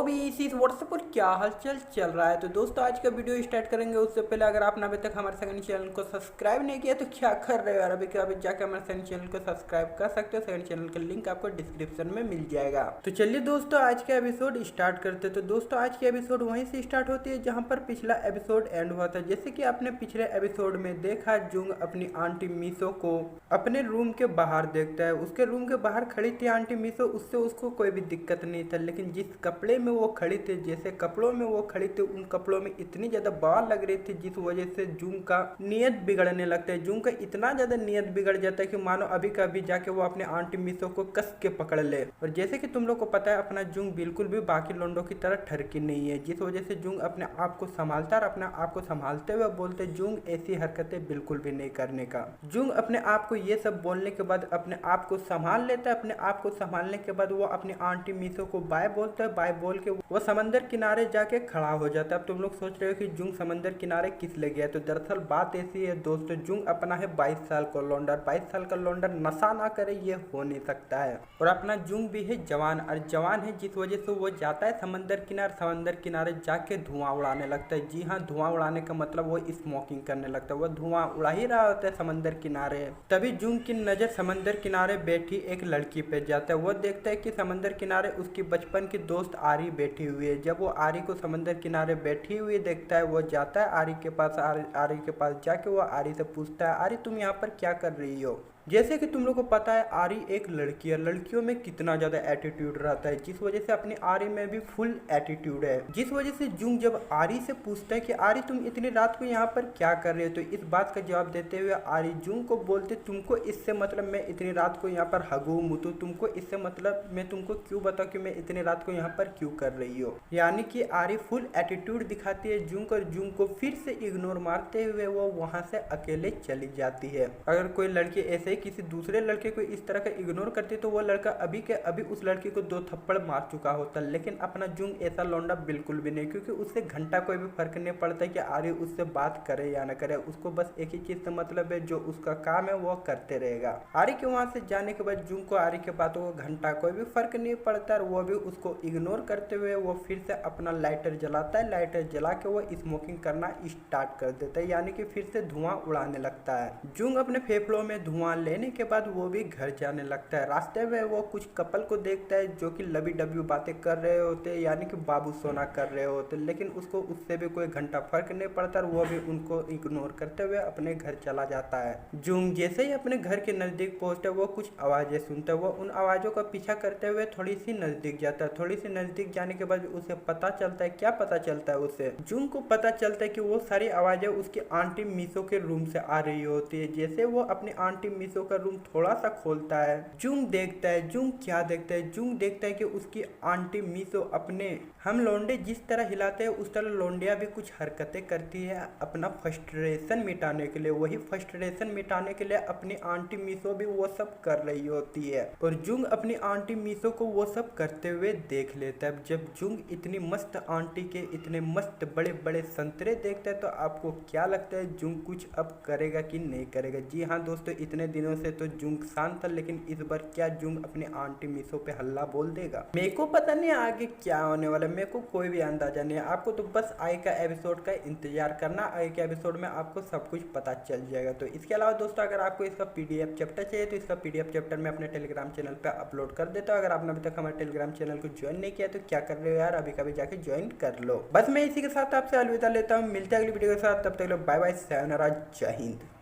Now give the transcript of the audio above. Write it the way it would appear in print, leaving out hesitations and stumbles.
भी इस व्हाट्सएप पर क्या हालचाल चल रहा है। तो दोस्तों आज का वीडियो स्टार्ट करेंगे उससे पहले अगर आपने अभी तक हमारे सेकंड चैनल को सब्सक्राइब नहीं किया तो क्या कर रहे हो यार, अभी जाकर हमारे सेकंड चैनल को सब्सक्राइब कर सकते हो। सेकंड चैनल का लिंक आपको डिस्क्रिप्शन में मिल जाएगा। तो चलिए दोस्तों आज का एपिसोड स्टार्ट करते। तो दोस्तों आज की एपिसोड वहीं से स्टार्ट होती है जहाँ पर पिछला एपिसोड एंड हुआ था। जैसे कि आपने पिछले एपिसोड में देखा, जुंग अपनी आंटी मीसो को अपने रूम के बाहर देखता है। उसके रूम के बाहर खड़ी थी आंटी मीसो, उससे उसको कोई भी दिक्कत नहीं था, लेकिन जिस कपड़े में वो खड़ी थी, जैसे कपड़ों में वो खड़ी थी, उन कपड़ों में इतनी ज्यादा बाल लग रही थी जिस वजह से जुंग का नियत बिगड़ने लगता है। जुंग का इतना ज्यादा नियत बिगड़ जाता है कि मानो अभी का अभी जाके वो अपने आंटी मीसो को कस के पकड़ ले। और जैसे कि तुम लोग को पता है, अपना जुंग बिल्कुल भी बाकी लोंडों की तरह ठरकी नहीं है, जिस वजह से जुंग अपने आप को संभालता और अपने आप को संभालते हुए बोलते जुंग ऐसी हरकतें बिल्कुल भी नहीं करने का। जुंग अपने आप को ये सब बोलने के बाद अपने आप को संभाल लेता है। अपने आप को संभालने के बाद वो अपनी आंटी मीसो को बाय बोलता है। बाय बोल के वो समंदर किनारे जाके खड़ा हो जाता है। अब तुम लोग सोच रहे हो कि जुंग समंदर किनारे किस ले गया, तो दरअसल बात ऐसी है दोस्तों, जुंग अपना है 22 साल का लौंडर। 22 साल का लौंडर नशा ना करे ये हो नहीं सकता है। और अपना जुंग भी है जवान, और जवान है जिस वजह से वो जाता है समंदर किनारे। समंदर किनारे जाके धुआं उड़ाने लगता है। जी हाँ, धुआं उड़ाने का मतलब वो स्मोकिंग करने लगता है। वो धुआं उड़ा ही रहा होता है समंदर किनारे। तभी जुंग की नजर समंदर किनारे बैठी एक लड़की पे जाता है। वो देखता है कि समंदर किनारे उसकी बचपन की दोस्त आरी बैठी हुई है। जब वो आरी को समंदर किनारे बैठी हुई देखता है, वो जाता है आरी के पास। आरी के पास जाके वो आरी से पूछता है, आरी तुम यहाँ पर क्या कर रही हो। जैसे कि तुम लोग को पता है, आरी एक लड़की है। लड़कियों में कितना ज्यादा एटीट्यूड रहता है, जिस वजह से अपनी आरी में भी फुल एटीट्यूड है। जिस वजह से जुंग जब आरी से पूछता है कि आरी तुम इतनी रात को यहाँ पर क्या कर रहे हो, तो इस बात का जवाब देते हुए आरी जुंग को बोलते, तुमको इससे मतलब मैं इतनी रात को यहाँ पर हगू मुतू, तुमको इससे मतलब मैं तुमको क्यों बताऊँ कि मैं इतनी रात को यहाँ पर क्यों कर रही हो। यानी कि आरी फुल एटीट्यूड दिखाती है जुंग, और जुंग को फिर से इग्नोर मारते हुए वो वहां से अकेले चली जाती है। अगर कोई लड़की ऐसे किसी दूसरे लड़के को इस तरह का इग्नोर करती तो वो लड़का अभी के अभी उस लड़की को 2 थप्पड़ मार चुका होता। लेकिन अपना जुंग ऐसा लौंडा बिल्कुल भी नहीं, क्योंकि उससे घंटा कोई भी फर्क नहीं पड़ता कि आर्य उससे बात करे या ना करे। उसको बस एक ही चीज से मतलब है, जो उसका काम है वो करते रहेगा। आर्य के वहां से जाने के बाद जुंग को आर्य के बातों को घंटा कोई भी फर्क नहीं पड़ता, और वो भी उसको इग्नोर करते हुए वो फिर से अपना लाइटर जलाता है। लाइटर जला के वो स्मोकिंग करना स्टार्ट कर देता है, यानी कि फिर से धुआं उड़ाने लगता है। जुंग अपने फेफड़ों में धुआं लेने के बाद वो भी घर जाने लगता है। रास्ते में वो कुछ कपल को देखता है जो कि लबी डबी बातें कर रहे होते, यानी कि बाबू सोना कर रहे होते, लेकिन उसको उससे भी कोई घंटा फर्क नहीं पड़ता, और वो भी उनको इग्नोर करते हुए अपने घर चला जाता है। जुंग जैसे ही अपने घर के नजदीक पहुंचता है, वो कुछ आवाजें सुनता है। वो उन आवाजों का पीछा करते हुए थोड़ी सी नजदीक जाता है। थोड़ी सी नजदीक जाने के बाद उसे पता चलता है, क्या पता चलता है उसे, जुंग को पता चलता है कि वो सारी आवाजें उसकी आंटी मीसो के रूम से आ रही होती है। जैसे वो अपनी आंटी मीसो का रूम थोड़ा सा खोलता है, जुंग देखता है। जुंग क्या देखता है, जुंग देखता है कि उसकी आंटी मीसो अपने हम लौंडे जिस तरह हिलाते हैं उस तरह लौंडिया भी कुछ हरकतें करती है अपना फ्रस्ट्रेशन मिटाने के लिए। वही फ्रस्ट्रेशन मिटाने के लिए अपनी आंटी मीसो भी वो सब कर रही होती है, और जुंग अपनी आंटी मीसो को वो सब करते हुए देख लेता है। जब जुंग इतनी मस्त आंटी के इतने मस्त बड़े बड़े संतरे देखता है, तो आपको क्या लगता है जुंग कुछ अब करेगा कि नहीं करेगा। जी हाँ दोस्तों, इतने दिनों से तो जुंग शांत था, लेकिन इस बार क्या जुंग अपने आंटी मीसो पे हल्ला बोल देगा। मेरे को पता नहीं आगे क्या होने वाला, मेरे को कोई भी अंदाजा नहीं है। आपको तो बस आगे का एपिसोड का इंतजार करना, आगे के एपिसोड में आपको सब कुछ पता चल जाएगा। तो इसके अलावा दोस्तों, अगर आपको इसका पीडीएफ चैप्टर चाहिए तो इसका पीडीएफ चैप्टर मैं अपने टेलीग्राम चैनल पे अपलोड कर देता हूँ। अगर आपने अभी तक हमारे टेलीग्राम चैनल को ज्वाइन नहीं किया तो क्या कर रहे हो यार, अभी कभी जाके ज्वाइन कर लो। बस मैं इसी के साथ आपसे अलविदा लेता हूँ, मिलते हैं अगली वीडियो के साथ। तब तक बाय बाय, sayonara, जय हिंद।